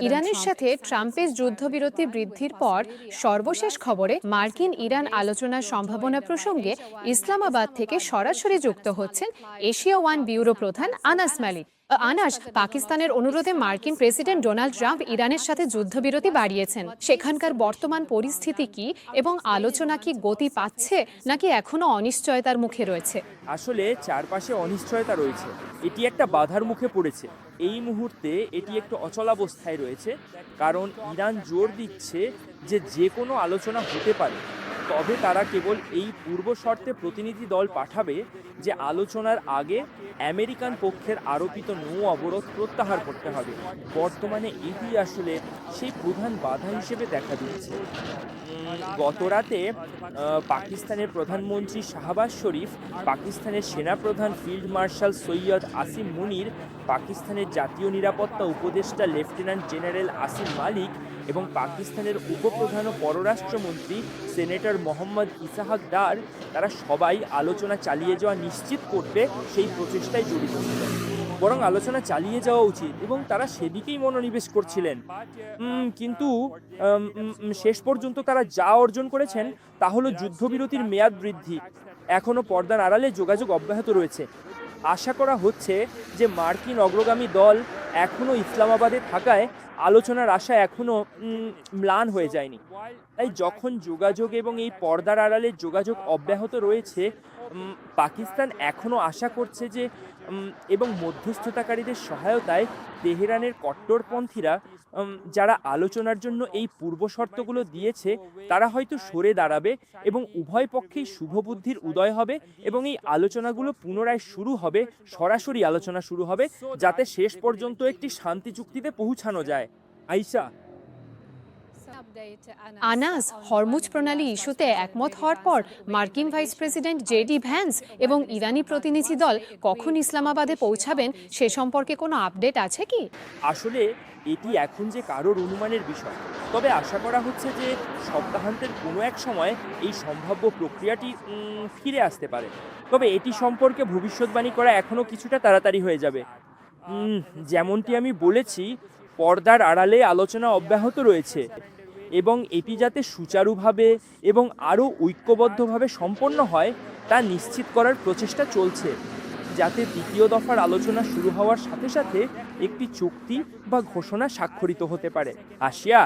ইরানের সাথে ট্রাম্পের যুদ্ধবিরতি বৃদ্ধির পর সর্বশেষ খবরে মার্কিন ইরান আলোচনার সম্ভাবনা প্রসঙ্গে ইসলামাবাদ থেকে সরাসরি যুক্ত হচ্ছেন এশিয়া ওয়ান ব্যুরো প্রধান আনাস মালিক। আনাস, পাকিস্তানের অনুরোধে মার্কিন প্রেসিডেন্ট ডোনাল্ড ট্রাম্প ইরানের সাথে যুদ্ধবিরতি বাড়িয়েছেন। সেখানকার বর্তমান পরিস্থিতি কি এবং আলোচনা কি গতি পাচ্ছে নাকি এখনো অনিশ্চয়তার মুখে রয়েছে? আসলে চারপাশে অনিশ্চয়তা রয়েছে, এটি একটা বাধার মুখে পড়েছে। এই মুহূর্তে এটি একটু অচলাবস্থায় রয়েছে, কারণ ইরান জোর দিচ্ছে যে যে কোনো আলোচনা হতে পারে, তবে তারা কেবল এই পূর্ব শর্তে প্রতিনিধি দল পাঠাবে যে আলোচনার আগে আমেরিকান পক্ষের আরোপিত নৌ অবরোধ প্রত্যাহার করতে হবে। বর্তমানে এটি আসলে সেই প্রধান বাধা হিসেবে দেখা দিচ্ছে। গতরাতে পাকিস্তানের প্রধানমন্ত্রী শাহবাজ শরীফ, পাকিস্তানের সেনাপ্রধান ফিল্ড মার্শাল সৈয়দ আসিম মুনির, পাকিস্তানের জাতীয় নিরাপত্তা উপদেষ্টা লেফটেন্যান্ট জেনারেল আসিম মালিক এবং পাকিস্তানের উপপ্রধান ও পররাষ্ট্রমন্ত্রী সেনেটর মোহাম্মদ ইসাহাক ডার, তারা সবাই আলোচনা চালিয়ে যাওয়া নিশ্চিত করতে সেই প্রচেষ্টায় জড়িত ছিলেন। বরং আলোচনা চালিয়ে যাওয়া উচিত এবং তারা সেদিকেই মনোনিবেশ করছিলেন। কিন্তু শেষ পর্যন্ত তারা যা অর্জন করেছেন তা হলো যুদ্ধবিরতির মেয়াদ বৃদ্ধি। এখনও পর্দার আড়ালে যোগাযোগ অব্যাহত রয়েছে। আশা করা হচ্ছে যে মার্কিন অগ্রগামী দল এখনও ইসলামাবাদে থাকায় আলোচনার আশা এখনও ম্লান হয়ে যায়নি। তাই যখন যোগাযোগ এবং এই পর্দার আড়ালে যোগাযোগ অব্যাহত রয়েছে, পাকিস্তান এখনও আশা করছে যে এবং মধ্যস্থতাকারীদের সহায়তায় তেহরানের কট্টরপন্থীরা যারা আলোচনার জন্য এই পূর্ব শর্তগুলো দিয়েছে তারা হয়তো সরে দাঁড়াবে এবং উভয় পক্ষেই শুভবুদ্ধির উদয় হবে এবং এই আলোচনাগুলো পুনরায় শুরু হবে, সরাসরি আলোচনা শুরু হবে, যাতে শেষ পর্যন্ত একটি শান্তি চুক্তিতে পৌঁছানো যায়। আইসা, আনাস, হরমুজ প্রণালী ইস্যুতে একমত হওয়ার পর মার্কিন ভাইস প্রেসিডেন্ট জেডি ভ্যান্স এবং ইরানি প্রতিনিধি দল কখন ইসলামাবাদে পৌঁছাবেন সে সম্পর্কে কোনো আপডেট আছে কি? আসলে এটি এখন যে কারোর অনুমানের বিষয়, তবে আশা করা হচ্ছে যে সপ্তাহান্তের কোনো এক সময় এই সম্ভাব্য প্রক্রিয়াটি ফিরে আসতে পারে। তবে এটি সম্পর্কে ভবিষ্যৎবাণী করা এখনও কিছুটা তাড়াতাড়ি হয়ে যাবে। যেমনটি আমি বলেছি, পর্দার আড়ালে আলোচনা অব্যাহত রয়েছে এবং এটি যাতে সুচারুভাবে এবং আরও ঐক্যবদ্ধভাবে সম্পন্ন হয় তা নিশ্চিত করার প্রচেষ্টা চলছে, যাতে দ্বিতীয় দফার আলোচনা শুরু হওয়ার সাথে সাথে একটি চুক্তি বা ঘোষণা স্বাক্ষরিত হতে পারে। আসিয়া।